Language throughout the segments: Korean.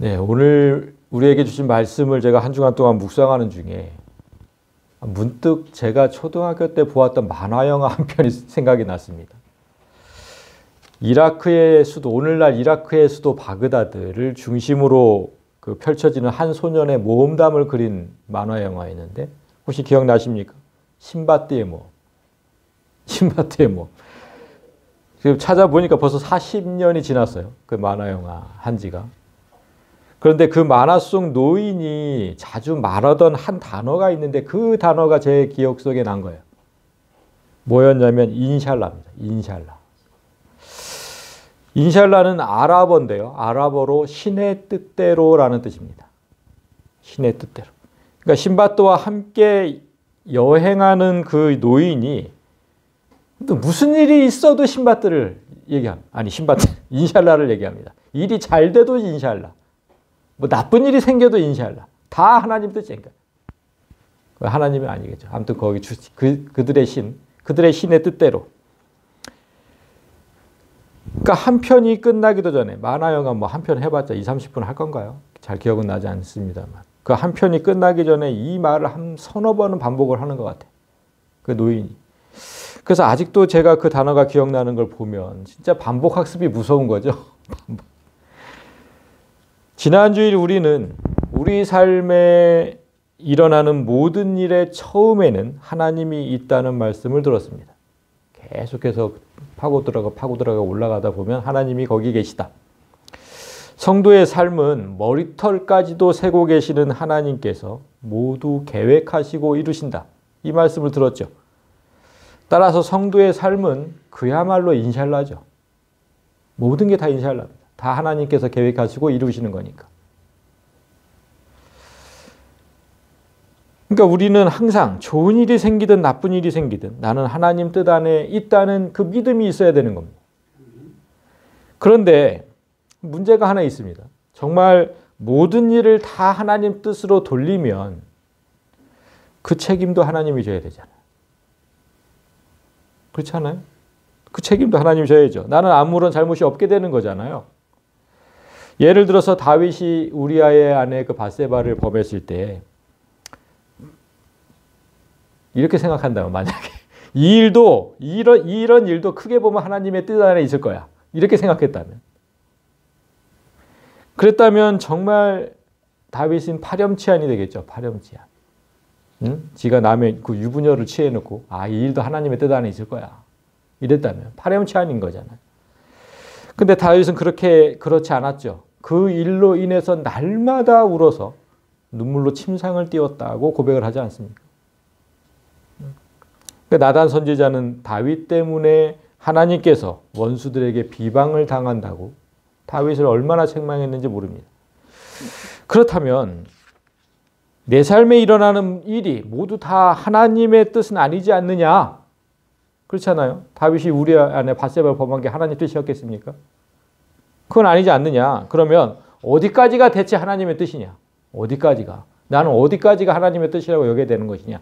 네, 오늘 우리에게 주신 말씀을 제가 한 주간 동안 묵상하는 중에 문득 제가 초등학교 때 보았던 만화 영화 한 편이 생각이 났습니다. 이라크의 수도, 오늘날 이라크의 수도 바그다드를 중심으로 펼쳐지는 한 소년의 모험담을 그린 만화 영화였는데 혹시 기억나십니까? 신바드의 모험. 신바드의 모험. 지금 찾아보니까 벌써 40년이 지났어요. 그 만화 영화 한 지가. 그런데 그 만화 속 노인이 자주 말하던 한 단어가 있는데 그 단어가 제 기억 속에 난 거예요. 뭐였냐면 인샬라입니다. 인샬라. 인샬라는 아랍어인데요. 아랍어로 신의 뜻대로라는 뜻입니다. 신의 뜻대로. 그러니까 신바드와 함께 여행하는 그 노인이 무슨 일이 있어도 신바드를 얘기합니다. 아니 신바드, 인샬라를 얘기합니다. 일이 잘 돼도 인샬라. 뭐 나쁜 일이 생겨도 인샬라. 다 하나님 뜻이니까. 하나님은 아니겠죠. 아무튼 거기 그들의 신, 그들의 신의 뜻대로. 그러니까 한 편이 끝나기도 전에 만화 영화 뭐 한 편 해봤자 20-30분 할 건가요? 잘 기억은 나지 않습니다만 그 한 편이 끝나기 전에 이 말을 한 서너 번은 반복을 하는 것 같아요. 그 노인이. 그래서 아직도 제가 그 단어가 기억나는 걸 보면 진짜 반복 학습이 무서운 거죠. 지난주일 우리는 우리 삶에 일어나는 모든 일의 처음에는 하나님이 있다는 말씀을 들었습니다. 계속해서 파고 들어가 올라가다 보면 하나님이 거기 계시다. 성도의 삶은 머리털까지도 세고 계시는 하나님께서 모두 계획하시고 이루신다. 이 말씀을 들었죠. 따라서 성도의 삶은 그야말로 인샬라죠. 모든 게 다 인샬라입니다. 다 하나님께서 계획하시고 이루시는 거니까. 그러니까 우리는 항상 좋은 일이 생기든 나쁜 일이 생기든 나는 하나님 뜻 안에 있다는 그 믿음이 있어야 되는 겁니다. 그런데 문제가 하나 있습니다. 정말 모든 일을 다 하나님 뜻으로 돌리면 그 책임도 하나님이 져야 되잖아요. 그렇지 않아요? 그 책임도 하나님이 져야죠. 나는 아무런 잘못이 없게 되는 거잖아요. 예를 들어서 다윗이 우리아의 아내 그 밧세바를 범했을 때 이렇게 생각한다면 만약에 이 일도 이런 일도 크게 보면 하나님의 뜻 안에 있을 거야. 이렇게 생각했다면. 그랬다면 정말 다윗은 파렴치한이 되겠죠. 파렴치한. 응? 지가 남의 그 유부녀를 취해놓고 이 일도 하나님의 뜻 안에 있을 거야. 이랬다면 파렴치한인 거잖아요. 근데 다윗은 그렇지 않았죠. 그 일로 인해서 날마다 울어서 눈물로 침상을 띄웠다고 고백을 하지 않습니까? 나단 선지자는 다윗 때문에 하나님께서 원수들에게 비방을 당한다고 다윗을 얼마나 책망했는지 모릅니다. 그렇다면 내 삶에 일어나는 일이 모두 다 하나님의 뜻은 아니지 않느냐? 그렇잖아요. 다윗이 우리아 안에 밧세바를 범한 게 하나님 뜻이었겠습니까? 그건 아니지 않느냐? 그러면 어디까지가 대체 하나님의 뜻이냐? 어디까지가? 나는 어디까지가 하나님의 뜻이라고 여겨야 되는 것이냐?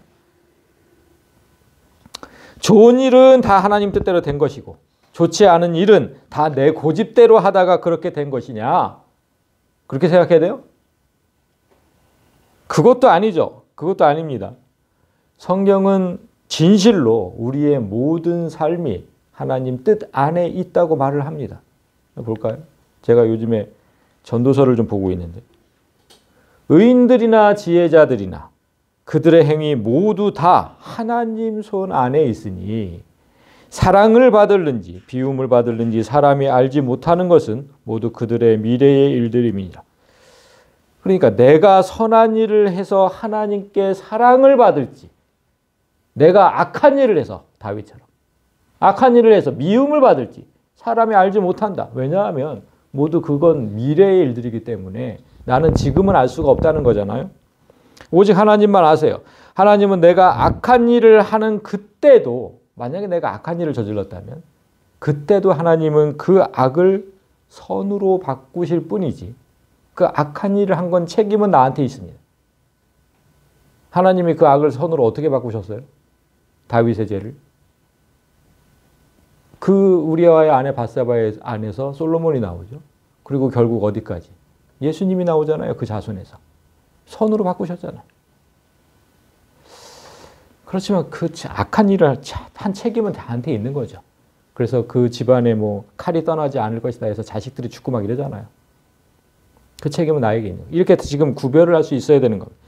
좋은 일은 다 하나님 뜻대로 된 것이고 좋지 않은 일은 다 내 고집대로 하다가 그렇게 된 것이냐? 그렇게 생각해야 돼요? 그것도 아니죠. 그것도 아닙니다. 성경은 진실로 우리의 모든 삶이 하나님 뜻 안에 있다고 말을 합니다. 볼까요? 제가 요즘에 전도서를 좀 보고 있는데 의인들이나 지혜자들이나 그들의 행위 모두 다 하나님 손 안에 있으니 사랑을 받을는지 비움을 받을는지 사람이 알지 못하는 것은 모두 그들의 미래의 일들임이니라. 그러니까 내가 선한 일을 해서 하나님께 사랑을 받을지 내가 악한 일을 해서 다윗처럼 악한 일을 해서 미움을 받을지 사람이 알지 못한다. 왜냐하면 모두 그건 미래의 일들이기 때문에 나는 지금은 알 수가 없다는 거잖아요. 오직 하나님만 아세요. 하나님은 내가 악한 일을 하는 그때도 만약에 내가 악한 일을 저질렀다면 그때도 하나님은 그 악을 선으로 바꾸실 뿐이지 그 악한 일을 한 건 책임은 나한테 있습니다. 하나님이 그 악을 선으로 어떻게 바꾸셨어요? 다윗의 죄를. 그 우리아의 아내 밧세바의 안에서 솔로몬이 나오죠. 그리고 결국 어디까지? 예수님이 나오잖아요. 그 자손에서. 선으로 바꾸셨잖아요. 그렇지만 그 악한 일을 한 책임은 다한테 있는 거죠. 그래서 그 집안에 뭐 칼이 떠나지 않을 것이다 해서 자식들이 죽고 막 이러잖아요. 그 책임은 나에게 있는 거예요. 이렇게 지금 구별을 할 수 있어야 되는 겁니다.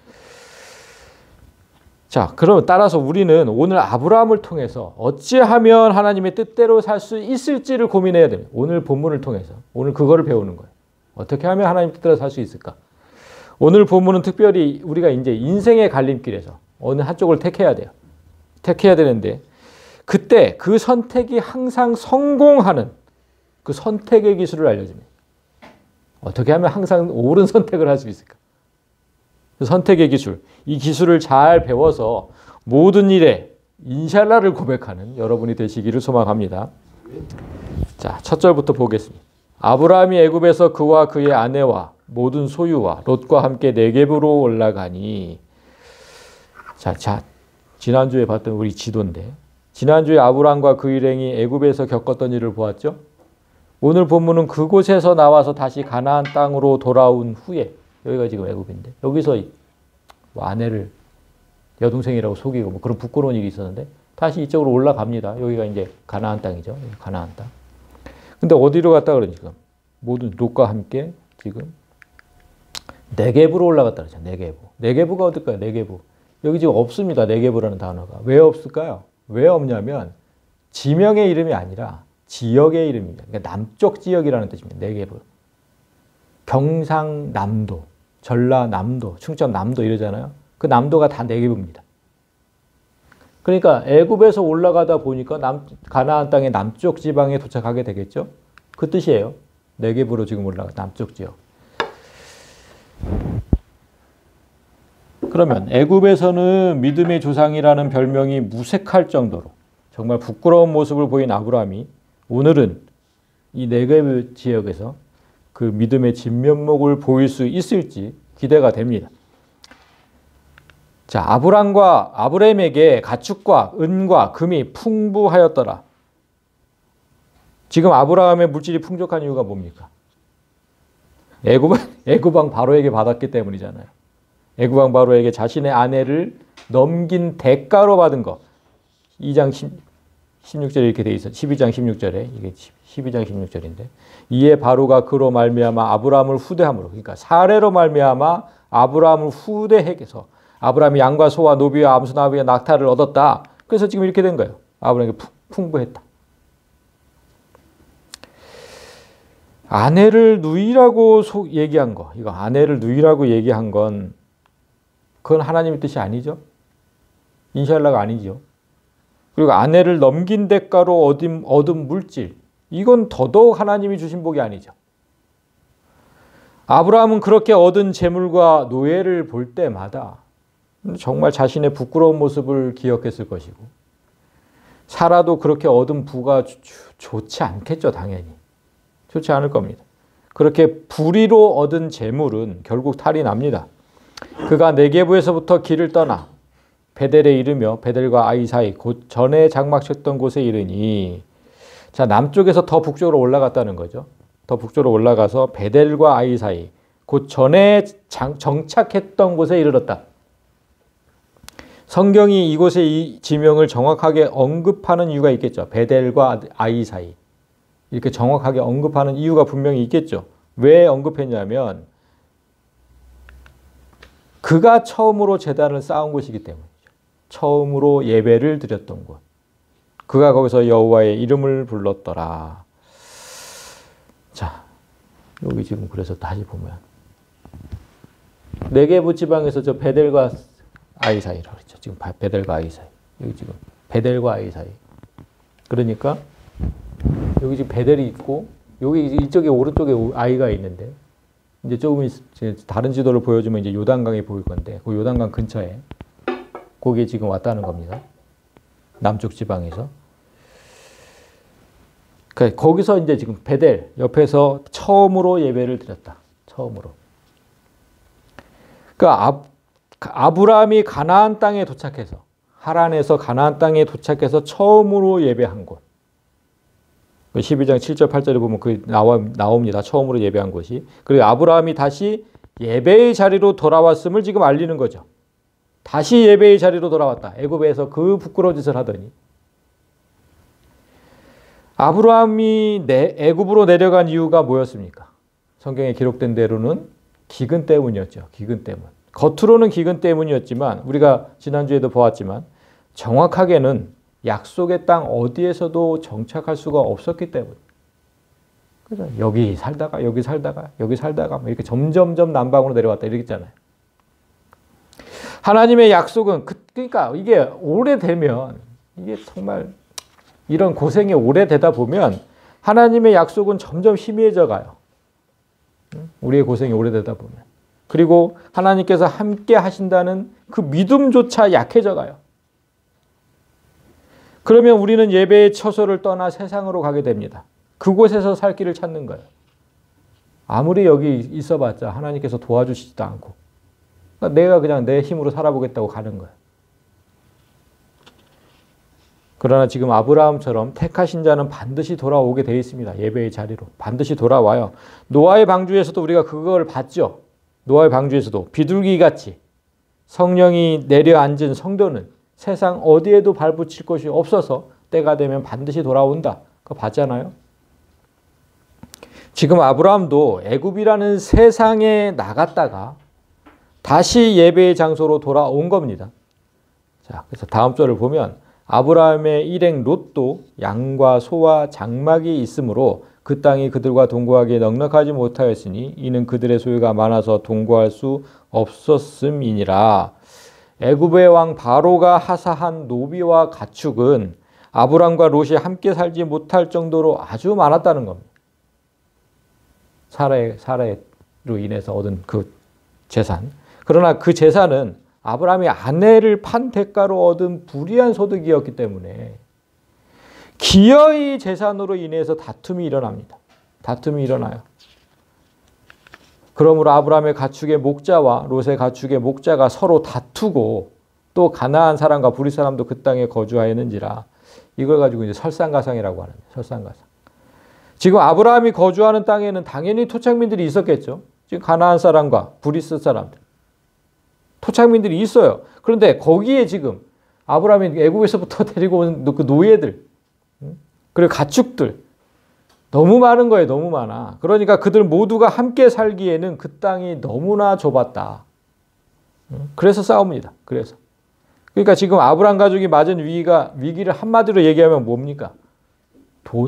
자, 그럼 따라서 우리는 오늘 아브라함을 통해서 어찌하면 하나님의 뜻대로 살 수 있을지를 고민해야 됩니다. 오늘 본문을 통해서. 오늘 그거를 배우는 거예요. 어떻게 하면 하나님 뜻대로 살 수 있을까? 오늘 본문은 특별히 우리가 이제 인생의 갈림길에서 어느 한쪽을 택해야 돼요. 택해야 되는데 그때 그 선택이 항상 성공하는 그 선택의 기술을 알려줍니다. 어떻게 하면 항상 옳은 선택을 할 수 있을까? 그 선택의 기술, 이 기술을 잘 배워서 모든 일에 인샬라를 고백하는 여러분이 되시기를 소망합니다. 자, 첫 절부터 보겠습니다. 아브라함이 애굽에서 그와 그의 아내와 모든 소유와 롯과 함께 네겝으로 올라가니. 자, 지난주에 봤던 우리 지도인데 지난주에 아브라함과 그 일행이 애굽에서 겪었던 일을 보았죠. 오늘 본문은 그곳에서 나와서 다시 가나안 땅으로 돌아온 후에, 여기가 지금 애굽인데 여기서 뭐 아내를 여동생이라고 속이고 뭐 그런 부끄러운 일이 있었는데 다시 이쪽으로 올라갑니다. 여기가 이제 가나안 땅이죠. 가나안 땅. 근데 어디로 갔다 그러니 지금 모든 롯과 함께 지금 네겝으로 올라갔다 그러죠. 네겝가 어딜까요? 네겝. 여기 지금 없습니다. 네겝이라는 단어가. 왜 없을까요? 왜 없냐면 지명의 이름이 아니라 지역의 이름입니다. 그러니까 남쪽 지역이라는 뜻입니다. 네겝. 경상남도, 전라남도, 충청남도 이러잖아요. 그 남도가 다 네겝입니다. 그러니까 애굽에서 올라가다 보니까 가나안 땅의 남쪽 지방에 도착하게 되겠죠. 그 뜻이에요. 네겝으로 지금 올라가 남쪽 지역. 그러면 애굽에서는 믿음의 조상이라는 별명이 무색할 정도로 정말 부끄러운 모습을 보인 아브라함이 오늘은 이 네겝 지역에서 그 믿음의 진면목을 보일 수 있을지 기대가 됩니다. 자, 아브라함에게 가축과 은과 금이 풍부하였더라. 지금 아브라함의 물질이 풍족한 이유가 뭡니까? 애굽왕 바로에게 받았기 때문이잖아요. 애굽왕 바로에게 자신의 아내를 넘긴 대가로 받은 거. 2장 16절에 이렇게 돼 있어. 12장 16절에 이게 12장 16절인데 이에 바로가 그로 말미암아 아브라함을 후대함으로, 그러니까 사례로 말미암아 아브라함을 후대해서 아브라함이 양과 소와 노비와 암소 나비와 낙타를 얻었다. 그래서 지금 이렇게 된 거예요. 아브라함에게 풍부했다. 아내를 누이라고 얘기한 거, 이거 아내를 누이라고 얘기한 건 그건 하나님의 뜻이 아니죠. 인샬라가 아니죠. 그리고 아내를 넘긴 대가로 얻은 물질, 이건 더더욱 하나님이 주신 복이 아니죠. 아브라함은 그렇게 얻은 재물과 노예를 볼 때마다 정말 자신의 부끄러운 모습을 기억했을 것이고 사라도 그렇게 얻은 부가 좋지 않겠죠. 당연히. 좋지 않을 겁니다. 그렇게 불의로 얻은 재물은 결국 탈이 납니다. 그가 네겝에서부터 길을 떠나 베델에 이르며 베델과 아이 사이 곧 전에 장막쳤던 곳에 이르니, 자, 남쪽에서 더 북쪽으로 올라갔다는 거죠. 더 북쪽으로 올라가서 베델과 아이 사이 곧 전에 정착했던 곳에 이르렀다. 성경이 이곳의 이 지명을 정확하게 언급하는 이유가 있겠죠. 베델과 아이 사이 이렇게 정확하게 언급하는 이유가 분명히 있겠죠. 왜 언급했냐면 그가 처음으로 제단을 쌓은 곳이기 때문이죠. 처음으로 예배를 드렸던 곳. 그가 거기서 여호와의 이름을 불렀더라. 자, 여기 지금 그래서 다시 보면 네겝 지방에서 저 베델과 아이 사이라고 그랬죠. 지금 베델과 아이 사이. 여기 지금 베델과 아이 사이. 그러니까 여기 지금 베델이 있고 여기 이쪽에 오른쪽에 아이가 있는데 이제 조금 다른 지도를 보여주면 이제 요단강이 보일 건데 그 요단강 근처에 거기에 지금 왔다는 겁니다. 남쪽 지방에서. 그러니까 거기서 이제 지금 베델 옆에서 처음으로 예배를 드렸다. 처음으로. 그러니까 아브라함이 가나안 땅에 도착해서 하란에서 가나안 땅에 도착해서 처음으로 예배한 곳. 12장 7절 8절에 보면 나옵니다. 처음으로 예배한 것이. 그리고 아브라함이 다시 예배의 자리로 돌아왔음을 지금 알리는 거죠. 다시 예배의 자리로 돌아왔다. 애굽에서 그 부끄러운 짓을 하더니. 아브라함이 애굽으로 내려간 이유가 뭐였습니까? 성경에 기록된 대로는 기근 때문이었죠. 기근 때문. 겉으로는 기근 때문이었지만 우리가 지난주에도 보았지만 정확하게는 약속의 땅 어디에서도 정착할 수가 없었기 때문에. 그죠? 여기 살다가 이렇게 점점점 남방으로 내려왔다 이랬잖아요. 하나님의 약속은 그러니까 이게 오래되면 이게 정말 이런 고생이 오래되다 보면 하나님의 약속은 점점 희미해져 가요. 우리의 고생이 오래되다 보면. 그리고 하나님께서 함께 하신다는 그 믿음조차 약해져 가요. 그러면 우리는 예배의 처소를 떠나 세상으로 가게 됩니다. 그곳에서 살 길을 찾는 거예요. 아무리 여기 있어봤자 하나님께서 도와주시지도 않고 그러니까 내가 그냥 내 힘으로 살아보겠다고 가는 거예요. 그러나 지금 아브라함처럼 택하신 자는 반드시 돌아오게 되어 있습니다. 예배의 자리로. 반드시 돌아와요. 노아의 방주에서도 우리가 그걸 봤죠. 노아의 방주에서도 비둘기같이 성령이 내려앉은 성도는 세상 어디에도 발붙일 것이 없어서 때가 되면 반드시 돌아온다. 그거 봤잖아요. 지금 아브라함도 애굽이라는 세상에 나갔다가 다시 예배의 장소로 돌아온 겁니다. 자, 그래서 다음 절을 보면 아브라함의 일행 롯도 양과 소와 장막이 있으므로 그 땅이 그들과 동거하기에 넉넉하지 못하였으니 이는 그들의 소유가 많아서 동거할 수 없었음이니라. 애굽의 왕 바로가 하사한 노비와 가축은 아브람과 롯이 함께 살지 못할 정도로 아주 많았다는 겁니다. 사라로 인해서 얻은 그 재산. 그러나 그 재산은 아브라함이 아내를 판 대가로 얻은 불의한 소득이었기 때문에 기어이 재산으로 인해서 다툼이 일어납니다. 다툼이 일어나요. 그러므로 아브라함의 가축의 목자와 롯의 가축의 목자가 서로 다투고 또 가나안 사람과 브릿 사람도 그 땅에 거주하였는지라. 이걸 가지고 이제 설상가상이라고 하는 거예요. 설상가상. 지금 아브라함이 거주하는 땅에는 당연히 토착민들이 있었겠죠. 지금 가나안 사람과 브릿 사람들. 토착민들이 있어요. 그런데 거기에 지금 아브라함이 애굽에서부터 데리고 온 그 노예들, 그리고 가축들 너무 많은 거예요. 너무 많아. 그러니까 그들 모두가 함께 살기에는 그 땅이 너무나 좁았다. 그래서 싸웁니다. 그래서. 그러니까 지금 아브라함 가족이 맞은 위기를 한마디로 얘기하면 뭡니까?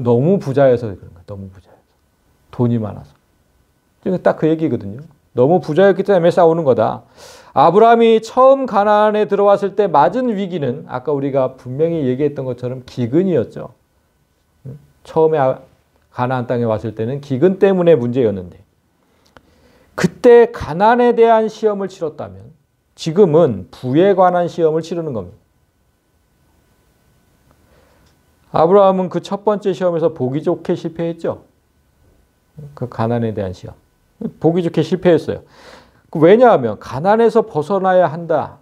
너무 부자여서 그런 거야. 너무 부자여서. 돈이 많아서. 딱 그 얘기거든요. 너무 부자였기 때문에 싸우는 거다. 아브라함이 처음 가나안에 들어왔을 때 맞은 위기는 아까 우리가 분명히 얘기했던 것처럼 기근이었죠. 처음에 가나안 땅에 왔을 때는 기근 때문에 문제였는데 그때 가난에 대한 시험을 치렀다면 지금은 부에 관한 시험을 치르는 겁니다. 아브라함은 그 첫 번째 시험에서 보기 좋게 실패했죠. 그 가난에 대한 시험. 보기 좋게 실패했어요. 왜냐하면 가난에서 벗어나야 한다.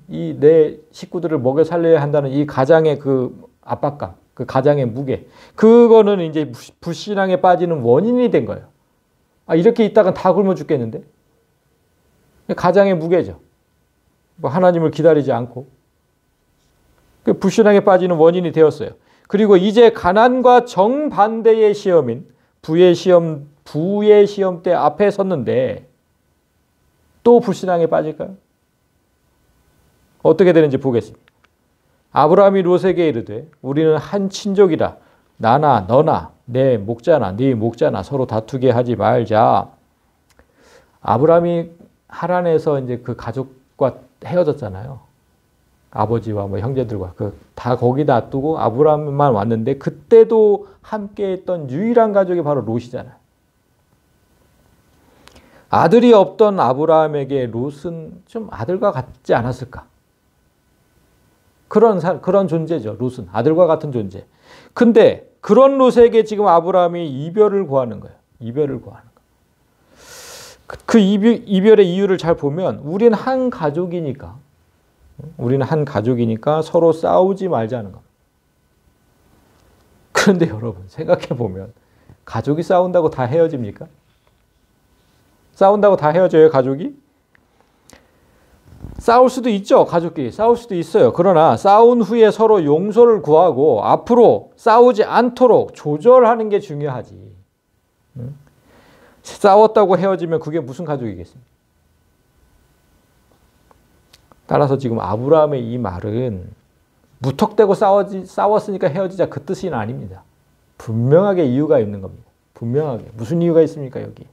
이 내 식구들을 먹여 살려야 한다는 이 가장의 그 압박감, 그 가장의 무게. 그거는 이제 불신앙에 빠지는 원인이 된 거예요. 이렇게 있다간 다 굶어 죽겠는데? 가장의 무게죠. 하나님을 기다리지 않고. 불신앙에 빠지는 원인이 되었어요. 그리고 이제 가난과 정반대의 시험인 부의 시험 때 앞에 섰는데 또 불신앙에 빠질까요? 어떻게 되는지 보겠습니다. 아브라함이 롯에게 이르되 우리는 한 친족이라 나나 너나 내 목자나 네 목자나 서로 다투게 하지 말자. 아브라함이 하란에서 이제 그 가족과 헤어졌잖아요. 아버지와 뭐 형제들과 다 거기 놔두고 아브라함만 왔는데 그때도 함께했던 유일한 가족이 바로 롯이잖아요. 아들이 없던 아브라함에게 롯은 좀 아들과 같지 않았을까? 그런 존재죠. 롯은 아들과 같은 존재. 근데 그런 롯에게 지금 아브라함이 이별을 구하는 거예요. 이별을 구하는 거예요. 그 이별의 이유를 잘 보면 우리는 한 가족이니까 서로 싸우지 말자는 겁니다. 그런데 여러분 생각해 보면 가족이 싸운다고 다 헤어집니까? 싸운다고 다 헤어져요, 가족이? 싸울 수도 있죠. 가족끼리 싸울 수도 있어요. 그러나 싸운 후에 서로 용서를 구하고 앞으로 싸우지 않도록 조절하는 게 중요하지. 싸웠다고 헤어지면 그게 무슨 가족이겠습니까? 따라서 지금 아브라함의 이 말은 무턱대고 싸웠으니까 헤어지자 그 뜻은 아닙니다. 분명하게 이유가 있는 겁니다. 분명하게. 무슨 이유가 있습니까, 여기?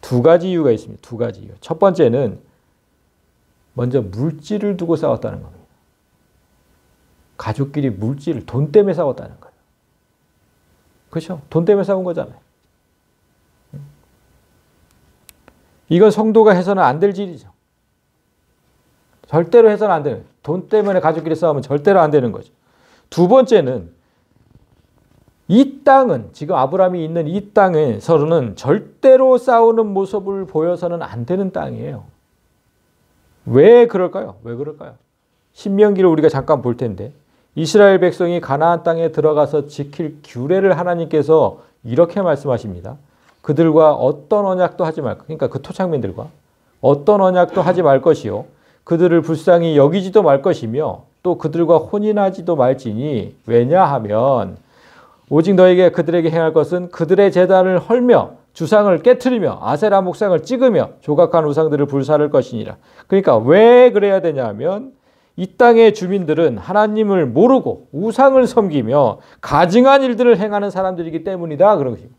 두 가지 이유가 있습니다. 두 가지 이유. 첫 번째는 먼저 물질을 두고 싸웠다는 겁니다. 가족끼리 물질, 돈 때문에 싸웠다는 거예요. 그렇죠? 돈 때문에 싸운 거잖아요. 이건 성도가 해서는 안 될 일이죠. 절대로 해서는 안 되는, 돈 때문에 가족끼리 싸우면 절대로 안 되는 거죠. 두 번째는 이 땅은, 지금 아브라함이 있는 이 땅에서는 절대로 싸우는 모습을 보여서는 안 되는 땅이에요. 왜 그럴까요? 왜 그럴까요? 신명기를 우리가 잠깐 볼 텐데 이스라엘 백성이 가나안 땅에 들어가서 지킬 규례를 하나님께서 이렇게 말씀하십니다. 그들과 어떤 언약도 하지 말, 그러니까 그 토착민들과 어떤 언약도 하지 말 것이요. 그들을 불쌍히 여기지도 말 것이며 또 그들과 혼인하지도 말지니 왜냐하면 오직 너에게 그들에게 행할 것은 그들의 제단을 헐며 주상을 깨트리며 아세라 목상을 찍으며 조각한 우상들을 불사를 것이니라. 그러니까 왜 그래야 되냐면 이 땅의 주민들은 하나님을 모르고 우상을 섬기며 가증한 일들을 행하는 사람들이기 때문이다. 그런 것입니다.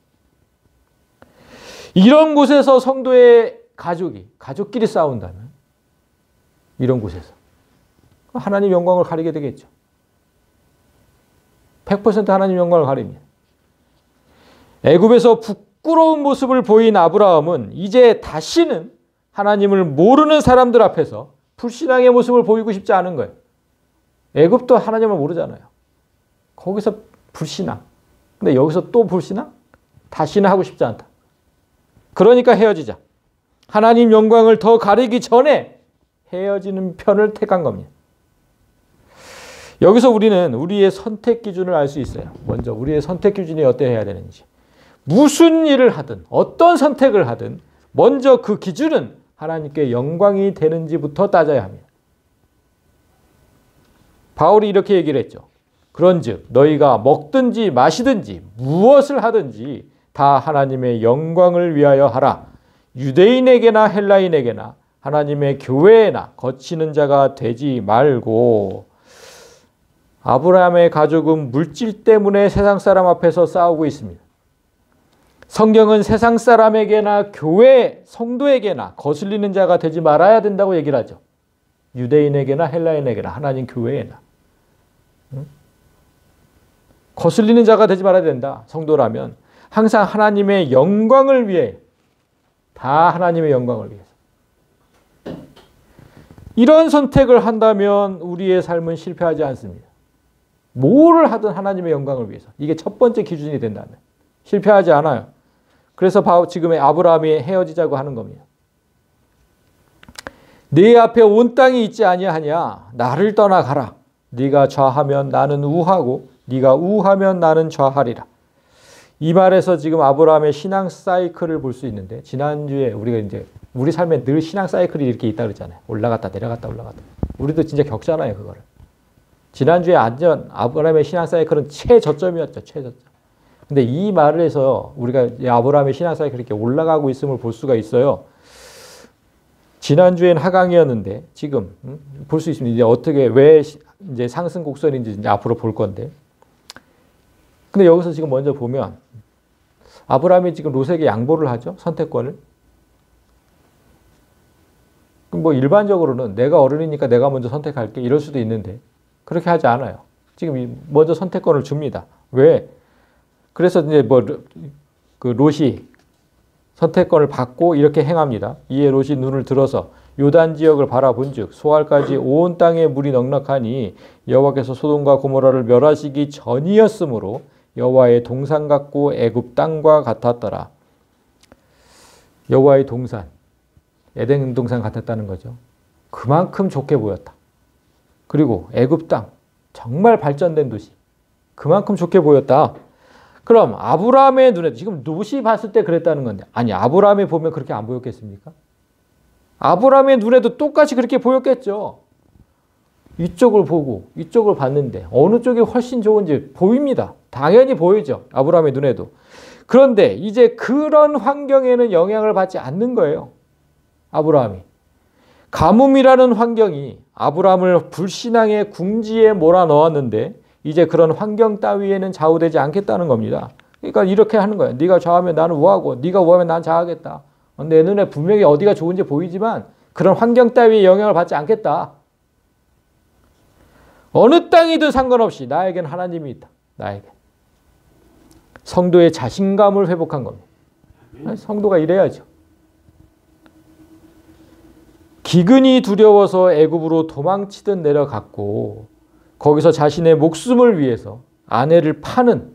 이런 곳에서 성도의 가족끼리 싸운다면 이런 곳에서 하나님 영광을 가리게 되겠죠. 100% 하나님 영광을 가립니다. 애굽에서 부끄러운 모습을 보인 아브라함은 이제 다시는 하나님을 모르는 사람들 앞에서 불신앙의 모습을 보이고 싶지 않은 거예요. 애굽도 하나님을 모르잖아요. 거기서 불신앙. 근데 여기서 또 불신앙? 다시는 하고 싶지 않다. 그러니까 헤어지자. 하나님 영광을 더 가리기 전에 헤어지는 편을 택한 겁니다. 여기서 우리는 우리의 선택 기준을 알 수 있어요. 먼저 우리의 선택 기준이 어때야 되는지. 무슨 일을 하든 어떤 선택을 하든 먼저 그 기준은 하나님께 영광이 되는지부터 따져야 합니다. 바울이 이렇게 얘기를 했죠. 그런즉 너희가 먹든지 마시든지 무엇을 하든지 다 하나님의 영광을 위하여 하라. 유대인에게나 헬라인에게나 하나님의 교회에나 거치는 자가 되지 말고. 아브라함의 가족은 물질 때문에 세상 사람 앞에서 싸우고 있습니다. 성경은 세상 사람에게나 교회 성도에게나 거슬리는 자가 되지 말아야 된다고 얘기를 하죠. 유대인에게나 헬라인에게나 하나님 교회에나. 거슬리는 자가 되지 말아야 된다. 성도라면 항상 하나님의 영광을 위해, 다 하나님의 영광을 위해서. 이런 선택을 한다면 우리의 삶은 실패하지 않습니다. 뭐를 하든 하나님의 영광을 위해서. 이게 첫 번째 기준이 된다면 실패하지 않아요. 그래서 지금의 아브라함이 헤어지자고 하는 겁니다. 네 앞에 온 땅이 있지 아니하냐? 나를 떠나가라. 네가 좌하면 나는 우하고 네가 우하면 나는 좌하리라. 이 말에서 지금 아브라함의 신앙 사이클을 볼 수 있는데, 지난주에 우리가 이제 우리 삶에 늘 신앙 사이클이 이렇게 있다 그랬잖아요. 올라갔다 내려갔다 올라갔다. 우리도 진짜 겪잖아요, 그거를. 지난주에 아브라함의 신앙 사이클은 최저점이었죠. 최저점. 근데 이 말을 해서 우리가 아브라함의 신앙 사이클이 이렇게 올라가고 있음을 볼 수가 있어요. 지난주엔 하강이었는데 지금 볼 수 있습니다. 이제 어떻게 왜 이제 상승 곡선인지 이제 앞으로 볼 건데. 근데 여기서 지금 먼저 보면 아브라함이 지금 롯에게 양보를 하죠. 선택권을. 뭐 일반적으로는 내가 어른이니까 내가 먼저 선택할게 이럴 수도 있는데 그렇게 하지 않아요. 지금 먼저 선택권을 줍니다. 왜? 그래서 이제 그 롯이 선택권을 받고 이렇게 행합니다. 이에 롯이 눈을 들어서 요단 지역을 바라본즉 소알까지 온 땅에 물이 넉넉하니 여호와께서 소돔과 고모라를 멸하시기 전이었으므로 여호와의 동산 같고 애굽 땅과 같았더라. 여호와의 동산, 에덴 동산 같았다는 거죠. 그만큼 좋게 보였다. 그리고 애굽 땅, 정말 발전된 도시, 그만큼 좋게 보였다. 그럼 아브라함의 눈에도 지금 롯이 봤을 때 그랬다는 건데 아니 아브라함이 보면 그렇게 안 보였겠습니까? 아브라함의 눈에도 똑같이 그렇게 보였겠죠. 이쪽을 보고 이쪽을 봤는데 어느 쪽이 훨씬 좋은지 보입니다. 당연히 보이죠. 아브라함의 눈에도. 그런데 이제 그런 환경에는 영향을 받지 않는 거예요. 아브라함이. 가뭄이라는 환경이 아브라함을 불신앙의 궁지에 몰아넣었는데 이제 그런 환경 따위에는 좌우되지 않겠다는 겁니다. 그러니까 이렇게 하는 거예요. 네가 좌하면 나는 우하고 네가 우하면 난 좌하겠다. 내 눈에 분명히 어디가 좋은지 보이지만 그런 환경 따위에 영향을 받지 않겠다. 어느 땅이든 상관없이 나에겐 하나님이 있다. 나에게. 성도의 자신감을 회복한 겁니다. 성도가 이래야죠. 기근이 두려워서 애굽으로 도망치듯 내려갔고 거기서 자신의 목숨을 위해서 아내를 파는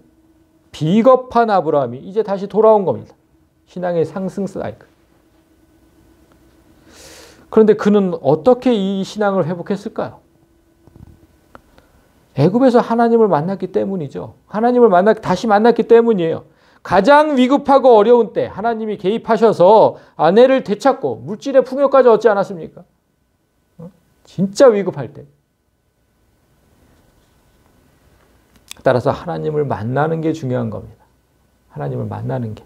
비겁한 아브라함이 이제 다시 돌아온 겁니다. 신앙의 상승 사이클. 그런데 그는 어떻게 이 신앙을 회복했을까요? 애굽에서 하나님을 만났기 때문이죠. 하나님을 다시 만났기 때문이에요. 가장 위급하고 어려운 때 하나님이 개입하셔서 아내를 되찾고 물질의 풍요까지 얻지 않았습니까? 진짜 위급할 때. 따라서 하나님을 만나는 게 중요한 겁니다. 하나님을 만나는 게.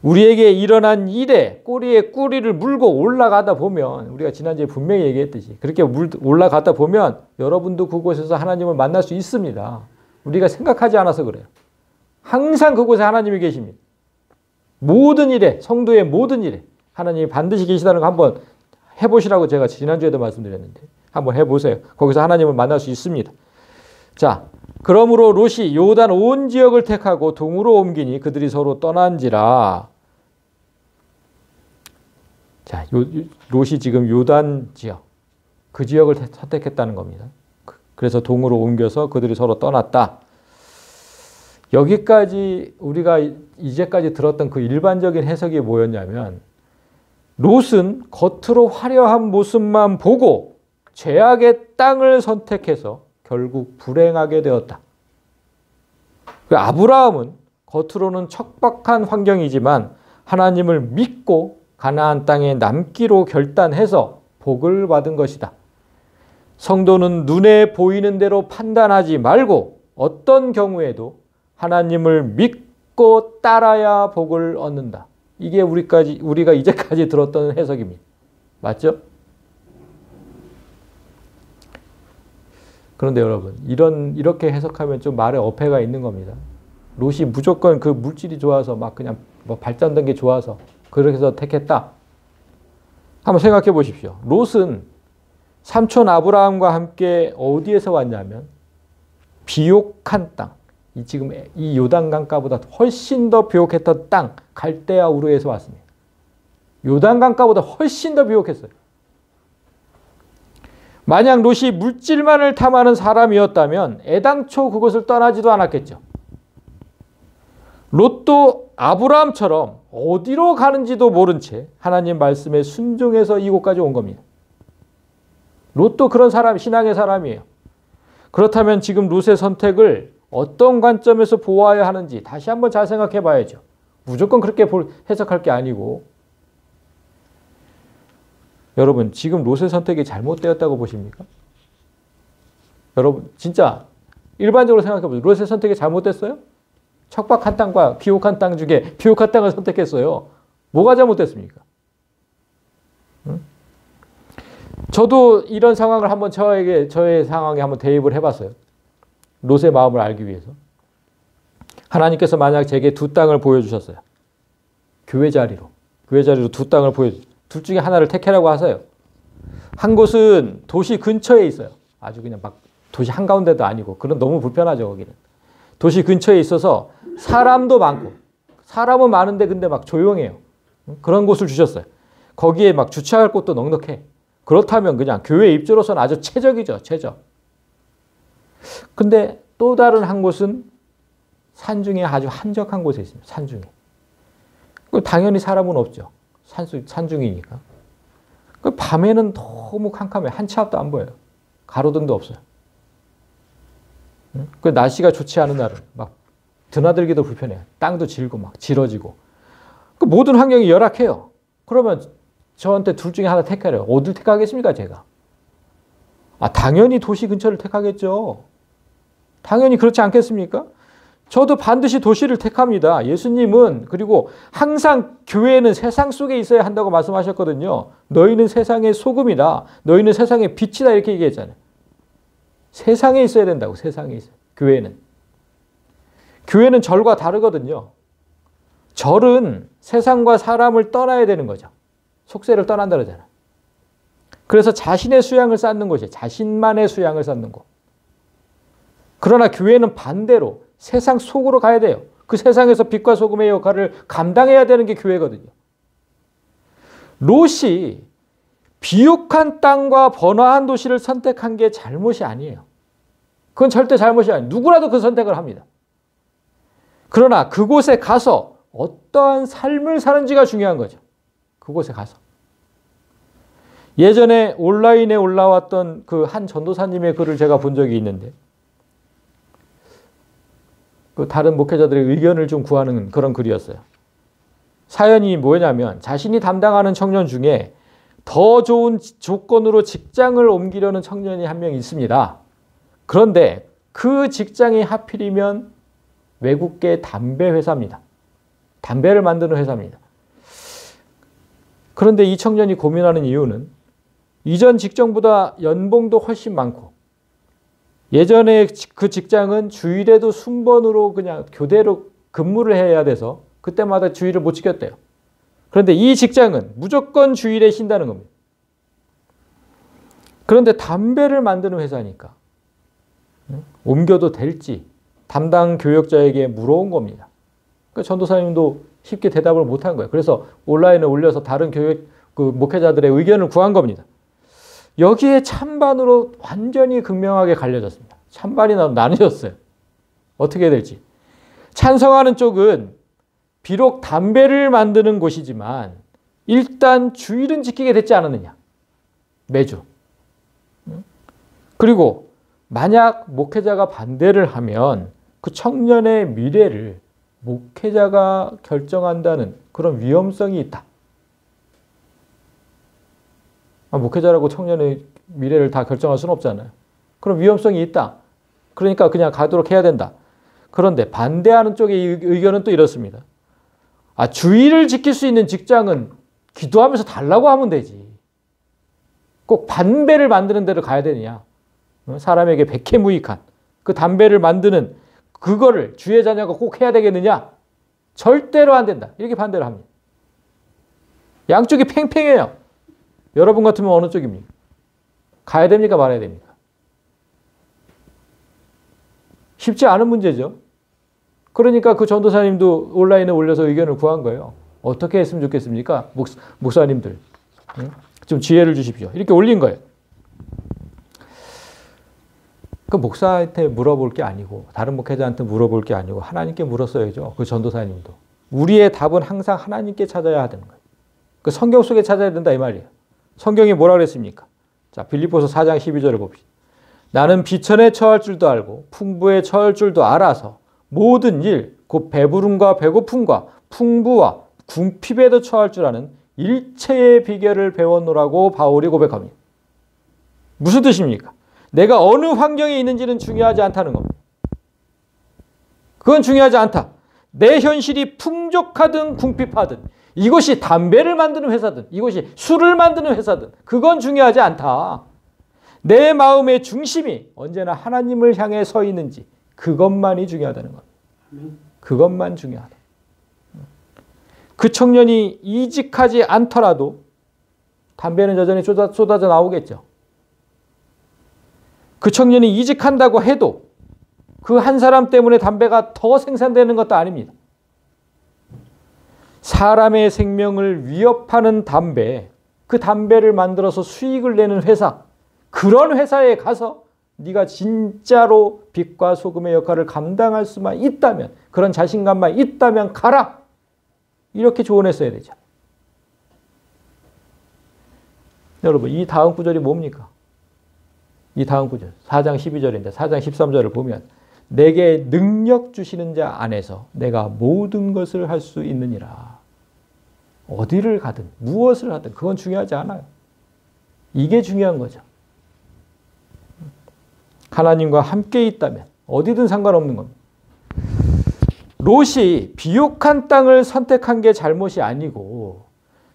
우리에게 일어난 일에 꼬리에 꼬리를 물고 올라가다 보면 우리가 지난주에 분명히 얘기했듯이 그렇게 올라가다 보면 여러분도 그곳에서 하나님을 만날 수 있습니다. 우리가 생각하지 않아서 그래요. 항상 그곳에 하나님이 계십니다. 모든 일에 성도의 모든 일에 하나님이 반드시 계시다는 거 한번 해보시라고 제가 지난주에도 말씀드렸는데 한번 해보세요. 거기서 하나님을 만날 수 있습니다. 자, 그러므로 롯이 요단 온 지역을 택하고 동으로 옮기니 그들이 서로 떠난지라. 자, 롯이 지금 요단 지역, 그 지역을 선택했다는 겁니다. 그래서 동으로 옮겨서 그들이 서로 떠났다. 여기까지 우리가 이제까지 들었던 그 일반적인 해석이 뭐였냐면 롯은 겉으로 화려한 모습만 보고 죄악의 땅을 선택해서 결국 불행하게 되었다. 아브라함은 겉으로는 척박한 환경이지만 하나님을 믿고 가나안 땅에 남기로 결단해서 복을 받은 것이다. 성도는 눈에 보이는 대로 판단하지 말고 어떤 경우에도 하나님을 믿고 따라야 복을 얻는다. 이게 우리가 이제까지 들었던 해석입니다. 맞죠? 그런데 여러분, 이렇게 해석하면 좀 말에 어폐가 있는 겁니다. 롯이 무조건 그 물질이 좋아서 막 그냥 발전된 게 좋아서 그렇게 해서 택했다. 한번 생각해 보십시오. 롯은 삼촌 아브라함과 함께 어디에서 왔냐면 비옥한 땅. 지금 이 요단강가보다 훨씬 더 비옥했던 땅, 갈대아 우르에서 왔습니다. 요단강가보다 훨씬 더 비옥했어요. 만약 롯이 물질만을 탐하는 사람이었다면 애당초 그곳을 떠나지도 않았겠죠. 롯도 아브라함처럼 어디로 가는지도 모른 채 하나님 말씀에 순종해서 이곳까지 온 겁니다. 롯도 그런 사람, 신앙의 사람이에요. 그렇다면 지금 롯의 선택을 어떤 관점에서 보아야 하는지 다시 한번 잘 생각해 봐야죠. 무조건 그렇게 해석할 게 아니고. 여러분, 지금 롯의 선택이 잘못되었다고 보십니까? 여러분, 진짜 일반적으로 생각해 보세요. 롯의 선택이 잘못됐어요? 척박한 땅과 비옥한 땅 중에 비옥한 땅을 선택했어요. 뭐가 잘못됐습니까? 응? 저도 이런 상황을 한번 저의 상황에 한번 대입을 해봤어요. 롯의 마음을 알기 위해서. 하나님께서 만약 제게 두 땅을 보여주셨어요. 교회 자리로 두 땅을 둘 중에 하나를 택해라고 하세요. 한 곳은 도시 근처에 있어요. 아주 그냥 막 도시 한가운데도 아니고 그런 너무 불편하죠. 거기는. 도시 근처에 있어서 사람도 많고 사람은 많은데 근데 막 조용해요. 그런 곳을 주셨어요. 거기에 막 주차할 곳도 넉넉해. 그렇다면 그냥 교회 입주로서는 아주 최적이죠. 최적. 근데 또 다른 한 곳은 산중에 아주 한적한 곳에 있습니다. 산중에. 당연히 사람은 없죠. 산중이니까. 밤에는 너무 캄캄해요. 한 치 앞도 안 보여요. 가로등도 없어요. 그 날씨가 좋지 않은 날은 막 드나들기도 불편해요. 땅도 질고 막 질어지고. 그 모든 환경이 열악해요. 그러면 저한테 둘 중에 하나 택하래요. 어딜 택하겠습니까, 제가? 당연히 도시 근처를 택하겠죠. 당연히 그렇지 않겠습니까? 저도 반드시 도시를 택합니다. 예수님은 그리고 항상 교회는 세상 속에 있어야 한다고 말씀하셨거든요. 너희는 세상의 소금이다. 너희는 세상의 빛이다. 이렇게 얘기했잖아요. 세상에 있어야 된다고. 세상에 있어요. 교회는. 교회는 절과 다르거든요. 절은 세상과 사람을 떠나야 되는 거죠. 속세를 떠난다 그러잖아요. 그래서 자신의 수양을 쌓는 곳이에요. 자신만의 수양을 쌓는 곳. 그러나 교회는 반대로 세상 속으로 가야 돼요. 그 세상에서 빛과 소금의 역할을 감당해야 되는 게 교회거든요. 롯이 비옥한 땅과 번화한 도시를 선택한 게 잘못이 아니에요. 그건 절대 잘못이 아니에요. 누구라도 그 선택을 합니다. 그러나 그곳에 가서 어떠한 삶을 사는지가 중요한 거죠. 그곳에 가서. 예전에 온라인에 올라왔던 그 한 전도사님의 글을 제가 본 적이 있는데 그 다른 목회자들의 의견을 좀 구하는 그런 글이었어요. 사연이 뭐냐면 자신이 담당하는 청년 중에 더 좋은 조건으로 직장을 옮기려는 청년이 한 명 있습니다. 그런데 그 직장이 하필이면 외국계 담배 회사입니다. 담배를 만드는 회사입니다. 그런데 이 청년이 고민하는 이유는 이전 직장보다 연봉도 훨씬 많고 예전에 그 직장은 주일에도 순번으로 그냥 교대로 근무를 해야 돼서 그때마다 주일을 못 지켰대요. 그런데 이 직장은 무조건 주일에 쉰다는 겁니다. 그런데 담배를 만드는 회사니까 옮겨도 될지 담당 교역자에게 물어온 겁니다. 그러니까 전도사님도 쉽게 대답을 못한 거예요. 그래서 온라인에 올려서 다른 교육 그 목회자들의 의견을 구한 겁니다. 여기에 찬반으로 완전히 극명하게 갈려졌습니다. 찬반이 나뉘었어요. 어떻게 될지. 찬성하는 쪽은 비록 담배를 만드는 곳이지만 일단 주일은 지키게 됐지 않았느냐. 매주. 그리고 만약 목회자가 반대를 하면 그 청년의 미래를 목회자가 결정한다는 그런 위험성이 있다. 목회자라고 청년의 미래를 다 결정할 수는 없잖아요. 그런 위험성이 있다. 그러니까 그냥 가도록 해야 된다. 그런데 반대하는 쪽의 의견은 또 이렇습니다. 주일을 지킬 수 있는 직장은 기도하면서 달라고 하면 되지. 꼭 담배를 만드는 데를 가야 되느냐. 사람에게 백해무익한 그 담배를 만드는 그거를 주의 자녀가 꼭 해야 되겠느냐? 절대로 안 된다. 이렇게 반대를 합니다. 양쪽이 팽팽해요. 여러분 같으면 어느 쪽입니까? 가야 됩니까? 말아야 됩니까? 쉽지 않은 문제죠. 그러니까 그 전도사님도 온라인에 올려서 의견을 구한 거예요. 어떻게 했으면 좋겠습니까? 목사님들. 좀 지혜를 주십시오. 이렇게 올린 거예요. 그 목사한테 물어볼 게 아니고 다른 목회자한테 물어볼 게 아니고 하나님께 물었어야죠. 그 전도사님도. 우리의 답은 항상 하나님께 찾아야 되는 거예요. 그 성경 속에 찾아야 된다 이 말이에요. 성경이 뭐라 그랬습니까? 자, 빌립보서 4장 12절을 봅시다. 나는 비천에 처할 줄도 알고 풍부에 처할 줄도 알아서 모든 일, 곧 배부름과 배고픔과 풍부와 궁핍에도 처할 줄 아는 일체의 비결을 배웠노라고 바울이 고백합니다. 무슨 뜻입니까? 내가 어느 환경에 있는지는 중요하지 않다는 겁니다. 그건 중요하지 않다. 내 현실이 풍족하든 궁핍하든 이것이 담배를 만드는 회사든 이것이 술을 만드는 회사든 그건 중요하지 않다. 내 마음의 중심이 언제나 하나님을 향해 서 있는지 그것만이 중요하다는 겁니다. 그것만 중요하다. 그 청년이 이직하지 않더라도 담배는 여전히 쏟아져 나오겠죠. 그 청년이 이직한다고 해도 그 한 사람 때문에 담배가 더 생산되는 것도 아닙니다. 사람의 생명을 위협하는 담배, 그 담배를 만들어서 수익을 내는 회사, 그런 회사에 가서 네가 진짜로 빛과 소금의 역할을 감당할 수만 있다면, 그런 자신감만 있다면 가라. 이렇게 조언했어야 되죠. 여러분, 이 다음 구절이 뭡니까? 이 다음 구절, 4장 12절인데 4장 13절을 보면 내게 능력 주시는 자 안에서 내가 모든 것을 할 수 있느니라. 어디를 가든 무엇을 하든 그건 중요하지 않아요. 이게 중요한 거죠. 하나님과 함께 있다면 어디든 상관없는 겁니다. 롯이 비옥한 땅을 선택한 게 잘못이 아니고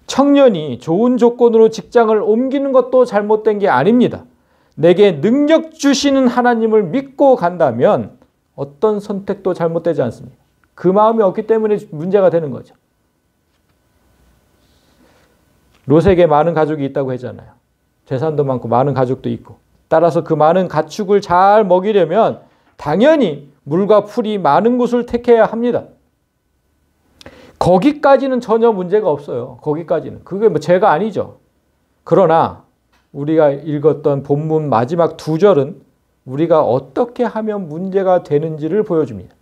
청년이 좋은 조건으로 직장을 옮기는 것도 잘못된 게 아닙니다. 내게 능력 주시는 하나님을 믿고 간다면 어떤 선택도 잘못되지 않습니다. 그 마음이 없기 때문에 문제가 되는 거죠. 롯에게 많은 가족이 있다고 했잖아요. 재산도 많고 많은 가족도 있고. 따라서 그 많은 가축을 잘 먹이려면 당연히 물과 풀이 많은 곳을 택해야 합니다. 거기까지는 전혀 문제가 없어요. 거기까지는. 그게 뭐 죄가 아니죠. 그러나 우리가 읽었던 본문 마지막 2절은 우리가 어떻게 하면 문제가 되는지를 보여줍니다.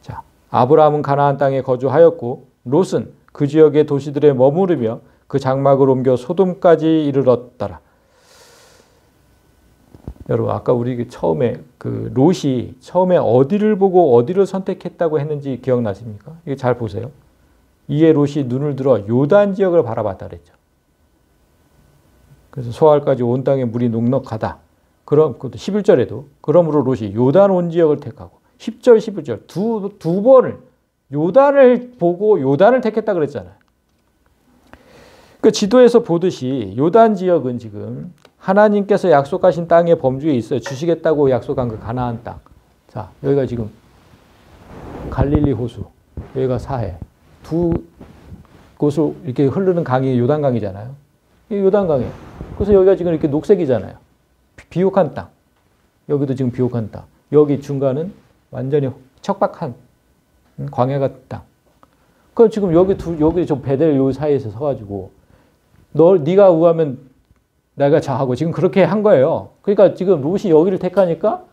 자, 아브라함은 가나안 땅에 거주하였고 롯은 그 지역의 도시들에 머무르며 그 장막을 옮겨 소돔까지 이르렀더라. 여러분, 아까 우리 처음에 롯이 처음에 어디를 보고 어디를 선택했다고 했는지 기억나십니까? 이거 잘 보세요. 이에 롯이 눈을 들어 요단 지역을 바라봤다 그랬죠. 그래서 소알까지 온 땅에 물이 넉넉하다. 그럼 그것도 11절에도 그러므로 롯이 요단 온 지역을 택하고 10절, 11절 두 번을 요단을 보고 요단을 택했다 그랬잖아요. 그 지도에서 보듯이 요단 지역은 지금 하나님께서 약속하신 땅의 범주에 있어요. 주시겠다고 약속한 그 가나안 땅. 자, 여기가 지금 갈릴리 호수, 여기가 사해. 두 곳을 이렇게 흐르는 강이 요단강이잖아요. 이 요단강이에요. 그래서 여기가 지금 이렇게 녹색이잖아요. 비옥한 땅. 여기도 지금 비옥한 땅. 여기 중간은 완전히 척박한 광야 같은 땅. 그럼 지금 여기 좀 베델 요 사이에서 서가지고 네가 우하면 내가 좌하고 지금 그렇게 한 거예요. 그러니까 지금 롯이 여기를 택하니까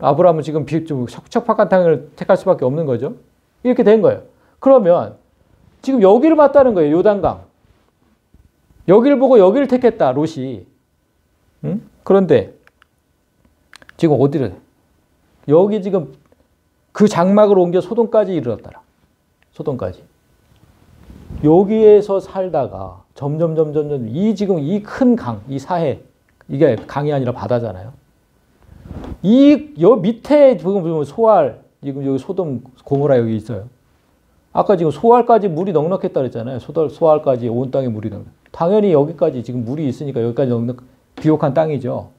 아브라함은 지금 좀 척박한 땅을 택할 수밖에 없는 거죠. 이렇게 된 거예요. 그러면 지금 여기를 맞다는 거예요. 요단강. 여기를 보고 여기를 택했다. 롯이. 그런데 지금 어디를? 여기 지금 그 장막을 옮겨 소돔까지 이르렀더라. 소돔까지. 여기에서 살다가 점점 지금 이 큰 강, 이 사해, 이게 강이 아니라 바다잖아요. 여 밑에 지금 소알, 지금 여기 소돔 고모라 여기 있어요. 아까 지금 소알까지 물이 넉넉했다 그랬잖아요. 소알까지 온 땅에 물이 넉넉. 당연히 여기까지 지금 물이 있으니까 여기까지 비옥한 땅이죠.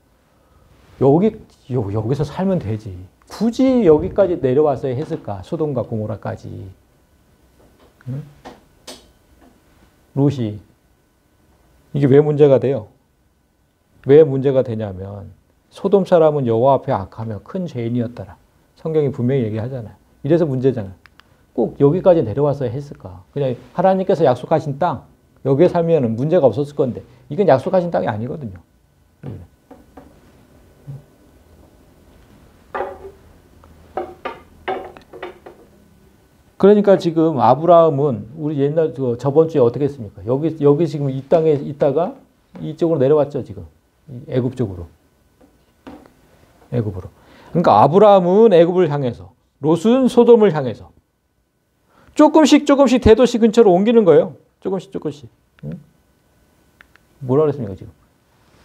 여기서 살면 되지. 굳이 여기까지 내려와서 했을까? 소돔과 고모라까지. 응? 롯이. 이게 왜 문제가 돼요? 왜 문제가 되냐면 소돔 사람은 여호와 앞에 악하며 큰 죄인이었더라. 성경이 분명히 얘기하잖아요. 이래서 문제잖아요. 꼭 여기까지 내려와서 했을까? 그냥 하나님께서 약속하신 땅, 여기에 살면 문제가 없었을 건데 이건 약속하신 땅이 아니거든요. 그러니까 지금 아브라함은 우리 옛날 저번 주에 어떻게 했습니까? 여기 지금 이 땅에 있다가 이쪽으로 내려왔죠, 지금. 애굽 쪽으로. 애굽으로. 그러니까 아브라함은 애굽을 향해서, 롯은 소돔을 향해서 조금씩 대도시 근처로 옮기는 거예요. 조금씩. 응? 뭐라 그랬습니까, 지금?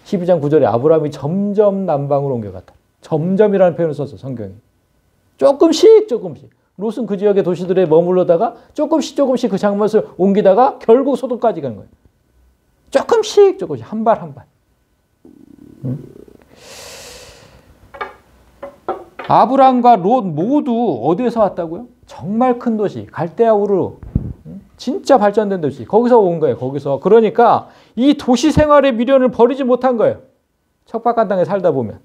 12장 9절에 아브라함이 점점 남방으로 옮겨갔다. 점점이라는 표현을 썼어, 성경이. 조금씩. 롯은 그 지역의 도시들에 머물러다가 조금씩 그 장막을 옮기다가 결국 소돔까지 간 거예요. 조금씩 한 발. 응? 아브람과 롯 모두 어디에서 왔다고요? 정말 큰 도시 갈대아 우르. 진짜 발전된 도시. 거기서 온 거예요. 거기서. 그러니까 이 도시 생활의 미련을 버리지 못한 거예요. 척박한 땅에 살다 보면.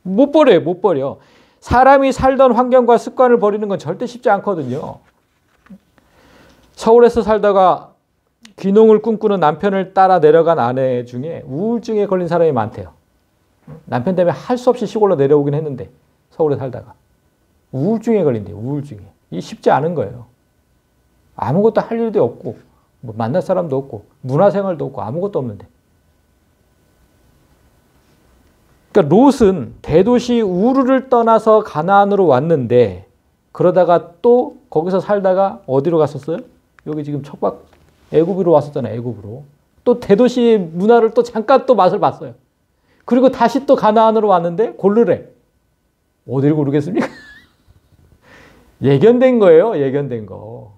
못 버려. 사람이 살던 환경과 습관을 버리는 건 절대 쉽지 않거든요. 서울에서 살다가 귀농을 꿈꾸는 남편을 따라 내려간 아내 중에 우울증에 걸린 사람이 많대요. 남편 때문에 할 수 없이 시골로 내려오긴 했는데 서울에 살다가 우울증에 걸린대요. 우울증에. 이게 쉽지 않은 거예요. 아무것도 할 일도 없고 뭐 만날 사람도 없고 문화생활도 없고 아무것도 없는데. 그러니까 롯은 대도시 우르를 떠나서 가나안으로 왔는데 그러다가 또 거기서 살다가 어디로 갔었어요? 여기 지금 척박 애굽으로 왔었잖아요. 애굽으로. 또 대도시 문화를 또 잠깐 또 맛을 봤어요. 그리고 다시 또 가나안으로 왔는데 고르래. 어디를 고르겠습니까? 예견된 거예요. 예견된 거.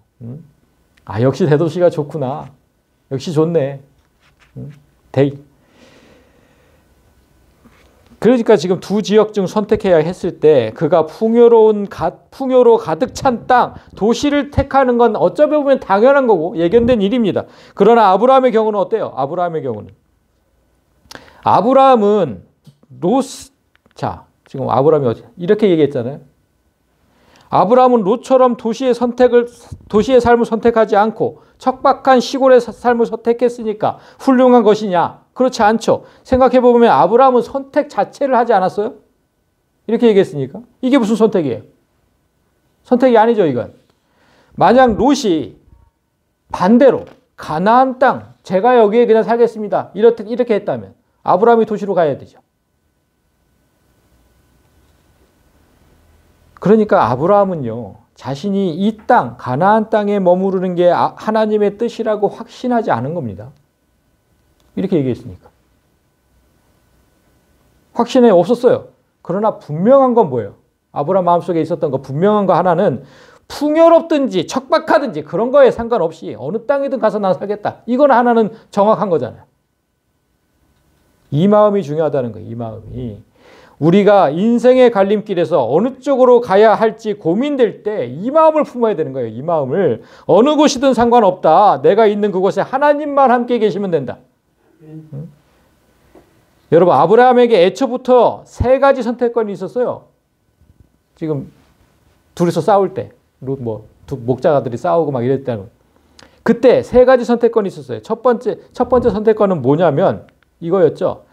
아, 역시 대도시가 좋구나. 역시 좋네. 그러니까 지금 두 지역 중 선택해야 했을 때 그가 풍요로 가득 찬 땅, 도시를 택하는 건 어쩌면 보면 당연한 거고 예견된 일입니다. 그러나 아브라함의 경우는 어때요? 아브라함의 경우는 자, 지금 아브라함이 이렇게 얘기했잖아요. 아브라함은 롯처럼 도시의 삶을 선택하지 않고 척박한 시골의 삶을 선택했으니까 훌륭한 것이냐? 그렇지 않죠. 생각해보면 아브라함은 선택 자체를 하지 않았어요? 이렇게 얘기했으니까. 이게 무슨 선택이에요? 선택이 아니죠, 이건. 만약 롯이 반대로 가나안 땅, 제가 여기에 그냥 살겠습니다. 이렇게 했다면 아브라함이 도시로 가야 되죠. 그러니까 아브라함은요, 자신이 이 땅, 가나안 땅에 머무르는 게 하나님의 뜻이라고 확신하지 않은 겁니다. 이렇게 얘기했으니까. 확신이 없었어요. 그러나 분명한 건 뭐예요? 아브라함 마음속에 있었던 거 분명한 거 하나는 풍요롭든지 척박하든지 그런 거에 상관없이 어느 땅이든 가서 난 살겠다. 이건 하나는 정확한 거잖아요. 이 마음이 중요하다는 거예요. 이 마음이. 우리가 인생의 갈림길에서 어느 쪽으로 가야 할지 고민될 때 이 마음을 품어야 되는 거예요. 이 마음을. 어느 곳이든 상관없다. 내가 있는 그곳에 하나님만 함께 계시면 된다. 여러분, 아브라함에게 애초부터 세 가지 선택권이 있었어요. 지금 둘이서 싸울 때, 두 목자들이 싸우고 막 이랬다는. 그때 세 가지 선택권이 있었어요. 첫 번째 선택권은 뭐냐면 이거였죠.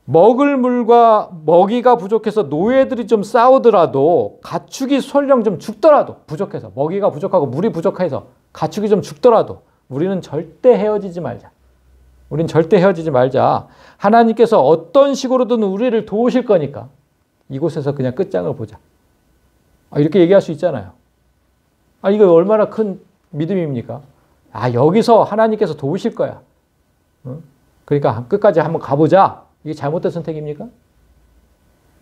먹을 물과 먹이가 부족해서 노예들이 좀 싸우더라도 가축이 설령 좀 죽더라도 부족해서 먹이가 부족하고 물이 부족해서 가축이 좀 죽더라도 우리는 절대 헤어지지 말자. 우린 절대 헤어지지 말자. 하나님께서 어떤 식으로든 우리를 도우실 거니까 이곳에서 그냥 끝장을 보자. 이렇게 얘기할 수 있잖아요. 이거 얼마나 큰 믿음입니까? 여기서 하나님께서 도우실 거야. 그러니까 끝까지 한번 가보자. 이게 잘못된 선택입니까?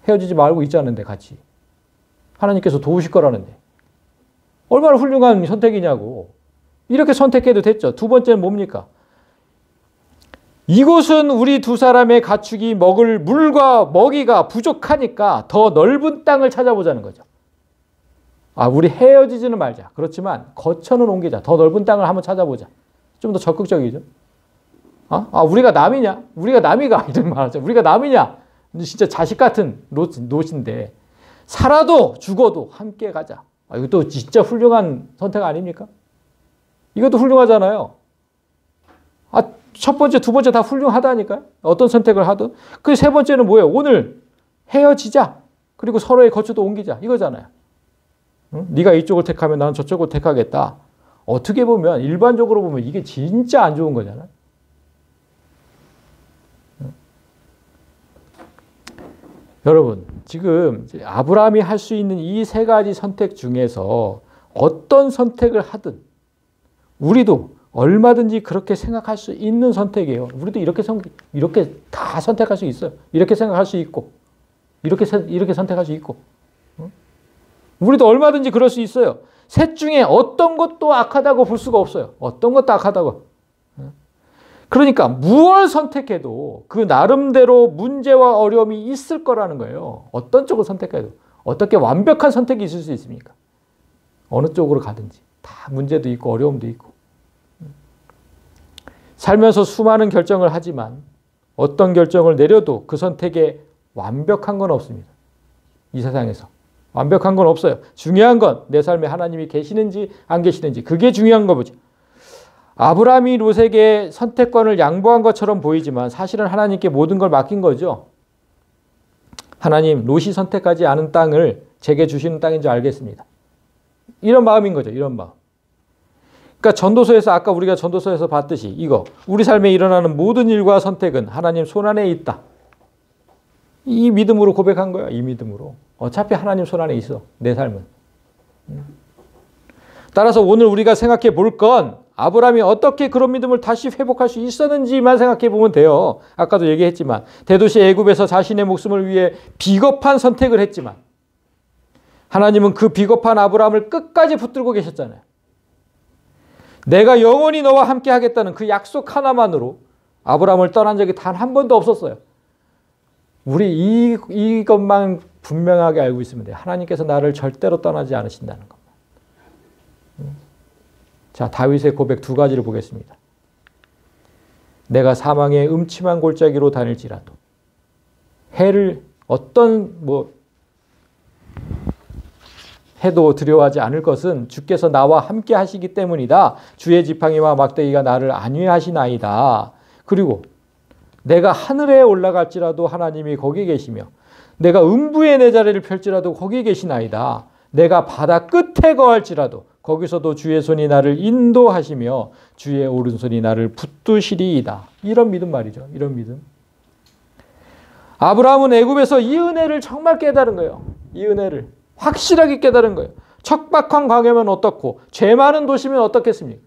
헤어지지 말고 있자는데 같이. 하나님께서 도우실 거라는데. 얼마나 훌륭한 선택이냐고. 이렇게 선택해도 됐죠. 두 번째는 뭡니까? 이곳은 우리 두 사람의 가축이 먹을 물과 먹이가 부족하니까 더 넓은 땅을 찾아보자는 거죠. 우리 헤어지지는 말자. 그렇지만 거처는 옮기자. 더 넓은 땅을 한번 찾아보자. 좀 더 적극적이죠. 우리가 남이냐? 우리가 남이가 이런 말 하죠. 우리가 남이냐? 진짜 자식 같은 롯인데 살아도 죽어도 함께 가자. 이것도 진짜 훌륭한 선택 아닙니까? 이것도 훌륭하잖아요. 첫 번째, 두 번째 다 훌륭하다니까요. 어떤 선택을 하든. 그 세 번째는 뭐예요? 오늘 헤어지자. 그리고 서로의 거처도 옮기자. 이거잖아요. 네가 이쪽을 택하면 나는 저쪽을 택하겠다. 어떻게 보면 일반적으로 보면 이게 진짜 안 좋은 거잖아요. 여러분, 지금 아브라함이 할 수 있는 이 세 가지 선택 중에서 어떤 선택을 하든 우리도 얼마든지 그렇게 생각할 수 있는 선택이에요. 우리도 이렇게 다 선택할 수 있어요. 이렇게 생각할 수 있고 이렇게 선택할 수 있고 우리도 얼마든지 그럴 수 있어요. 셋 중에 어떤 것도 악하다고 볼 수가 없어요. 어떤 것도 악하다고. 그러니까 무엇을 선택해도 그 나름대로 문제와 어려움이 있을 거라는 거예요. 어떤 쪽을 선택해도. 어떻게 완벽한 선택이 있을 수 있습니까? 어느 쪽으로 가든지. 다 문제도 있고 어려움도 있고. 살면서 수많은 결정을 하지만 어떤 결정을 내려도 그 선택에 완벽한 건 없습니다. 이 세상에서. 완벽한 건 없어요. 중요한 건 내 삶에 하나님이 계시는지 안 계시는지 그게 중요한 거죠. 아브라함이 롯에게 선택권을 양보한 것처럼 보이지만 사실은 하나님께 모든 걸 맡긴 거죠. 하나님, 롯이 선택하지 않은 땅을 제게 주시는 땅인 줄 알겠습니다. 이런 마음인 거죠. 이런 마음. 그러니까 전도서에서 아까 우리가 전도서에서 봤듯이 이거 우리 삶에 일어나는 모든 일과 선택은 하나님 손안에 있다. 이 믿음으로 고백한 거야. 이 믿음으로. 어차피 하나님 손 안에 있어. 내 삶은. 따라서 오늘 우리가 생각해 볼 건 아브라함이 어떻게 그런 믿음을 다시 회복할 수 있었는지만 생각해 보면 돼요. 아까도 얘기했지만 대도시 애굽에서 자신의 목숨을 위해 비겁한 선택을 했지만 하나님은 그 비겁한 아브라함을 끝까지 붙들고 계셨잖아요. 내가 영원히 너와 함께 하겠다는 그 약속 하나만으로 아브라함을 떠난 적이 단 한 번도 없었어요. 우리 이것만 분명하게 알고 있으면 돼요. 하나님께서 나를 절대로 떠나지 않으신다는 것. 자, 다윗의 고백 두 가지를 보겠습니다. 내가 사망의 음침한 골짜기로 다닐지라도 해를 어떤 해도 두려워하지 않을 것은 주께서 나와 함께 하시기 때문이다. 주의 지팡이와 막대기가 나를 안위하시나이다. 그리고 내가 하늘에 올라갈지라도 하나님이 거기 계시며 내가 음부에 내 자리를 펼지라도 거기 계시나이다. 내가 바다 끝에 거할지라도 거기서도 주의 손이 나를 인도하시며 주의 오른손이 나를 붙드시리이다. 이런 믿음 말이죠. 이런 믿음. 아브라함은 애굽에서 이 은혜를 정말 깨달은 거예요. 이 은혜를 확실하게 깨달은 거예요. 척박한 광야면 어떻고 죄 많은 도시면 어떻겠습니까?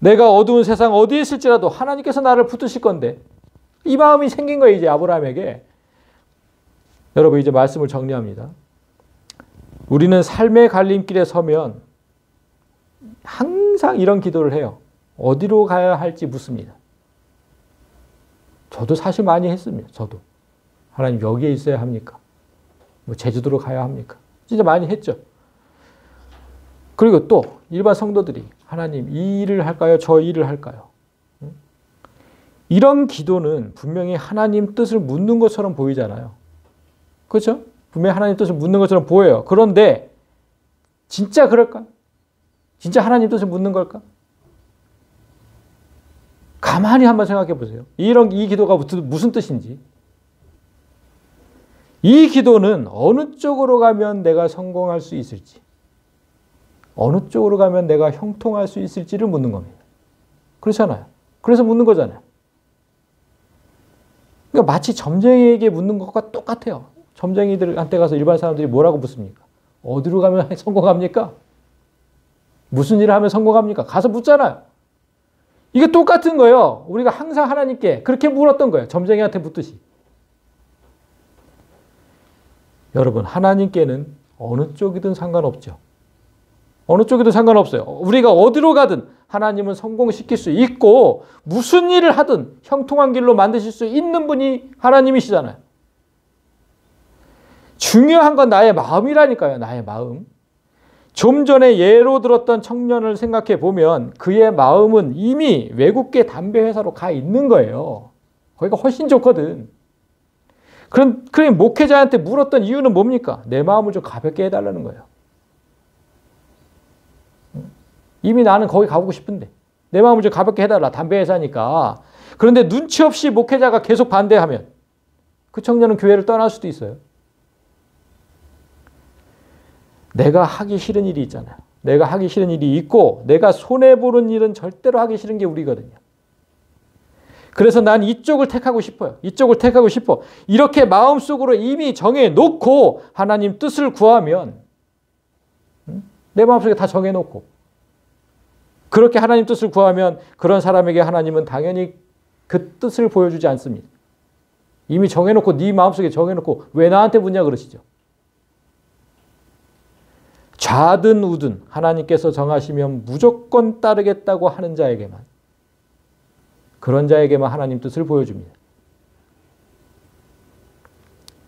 내가 어두운 세상 어디에 있을지라도 하나님께서 나를 붙드실 건데 이 마음이 생긴 거예요. 이제 아브라함에게. 여러분 이제 말씀을 정리합니다. 우리는 삶의 갈림길에 서면 항상 이런 기도를 해요. 어디로 가야 할지 묻습니다. 저도 사실 많이 했습니다. 저도. 하나님 여기에 있어야 합니까? 제주도로 가야 합니까? 진짜 많이 했죠. 그리고 또 일반 성도들이 하나님 이 일을 할까요? 저 일을 할까요? 이런 기도는 분명히 하나님 뜻을 묻는 것처럼 보이잖아요. 그렇죠? 분명히 하나님 뜻을 묻는 것처럼 보여요. 그런데 진짜 그럴까? 진짜 하나님 뜻을 묻는 걸까? 가만히 한번 생각해 보세요. 이 기도가 무슨 뜻인지. 이 기도는 어느 쪽으로 가면 내가 성공할 수 있을지, 어느 쪽으로 가면 내가 형통할 수 있을지를 묻는 겁니다. 그렇잖아요. 그래서 묻는 거잖아요. 그러니까 마치 점쟁이에게 묻는 것과 똑같아요. 점쟁이들한테 가서 일반 사람들이 뭐라고 묻습니까? 어디로 가면 성공합니까? 무슨 일을 하면 성공합니까? 가서 묻잖아요. 이게 똑같은 거예요. 우리가 항상 하나님께 그렇게 물었던 거예요. 점쟁이한테 묻듯이. 여러분, 하나님께는 어느 쪽이든 상관없죠. 어느 쪽이든 상관없어요. 우리가 어디로 가든 하나님은 성공시킬 수 있고 무슨 일을 하든 형통한 길로 만드실 수 있는 분이 하나님이시잖아요. 중요한 건 나의 마음이라니까요. 나의 마음. 좀 전에 예로 들었던 청년을 생각해 보면 그의 마음은 이미 외국계 담배 회사로 가 있는 거예요. 거기가 훨씬 좋거든. 그럼 목회자한테 물었던 이유는 뭡니까? 내 마음을 좀 가볍게 해달라는 거예요. 이미 나는 거기 가보고 싶은데 내 마음을 좀 가볍게 해달라. 담배 회사니까. 그런데 눈치 없이 목회자가 계속 반대하면 그 청년은 교회를 떠날 수도 있어요. 내가 하기 싫은 일이 있잖아요. 내가 하기 싫은 일이 있고 내가 손해보는 일은 절대로 하기 싫은 게 우리거든요. 그래서 난 이쪽을 택하고 싶어요. 이쪽을 택하고 싶어. 이렇게 마음속으로 이미 정해놓고 하나님 뜻을 구하면 내 마음속에 다 정해놓고 그렇게 하나님 뜻을 구하면 그런 사람에게 하나님은 당연히 그 뜻을 보여주지 않습니다. 이미 정해놓고 네 마음속에 정해놓고 왜 나한테 묻냐 그러시죠. 좌든 우든 하나님께서 정하시면 무조건 따르겠다고 하는 자에게만 그런 자에게만 하나님 뜻을 보여줍니다.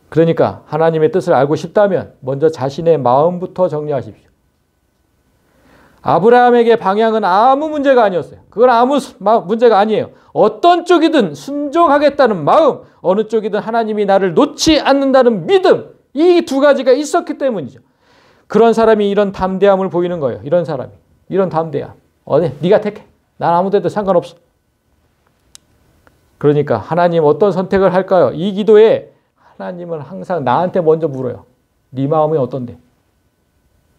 그러니까 하나님의 뜻을 알고 싶다면 먼저 자신의 마음부터 정리하십시오. 아브라함에게 방향은 아무 문제가 아니었어요. 그건 아무 문제가 아니에요. 어떤 쪽이든 순종하겠다는 마음, 어느 쪽이든 하나님이 나를 놓지 않는다는 믿음, 이 두 가지가 있었기 때문이죠. 그런 사람이 이런 담대함을 보이는 거예요. 이런 사람이. 이런 담대함. 네가 택해. 난 아무 데도 상관없어. 그러니까 하나님 어떤 선택을 할까요? 이 기도에 하나님은 항상 나한테 먼저 물어요. 네 마음이 어떤데?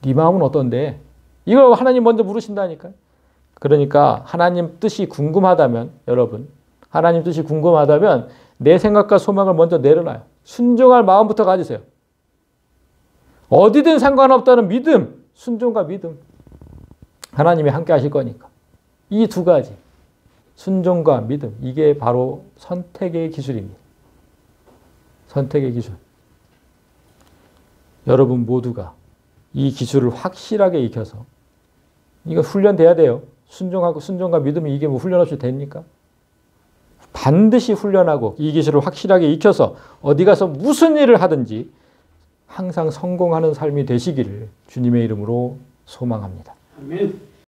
네 마음은 어떤데? 이걸 하나님 먼저 물으신다니까요. 그러니까 하나님 뜻이 궁금하다면 여러분, 하나님 뜻이 궁금하다면 내 생각과 소망을 먼저 내려놔요. 순종할 마음부터 가지세요. 어디든 상관없다는 믿음, 순종과 믿음. 하나님이 함께 하실 거니까. 이 두 가지, 순종과 믿음, 이게 바로 선택의 기술입니다. 선택의 기술. 여러분 모두가 이 기술을 확실하게 익혀서, 이거 훈련돼야 돼요. 순종과 믿음이 이게 뭐 훈련 없이 됩니까? 반드시 훈련하고 이 기술을 확실하게 익혀서 어디 가서 무슨 일을 하든지 항상 성공하는 삶이 되시기를 주님의 이름으로 소망합니다. 아멘.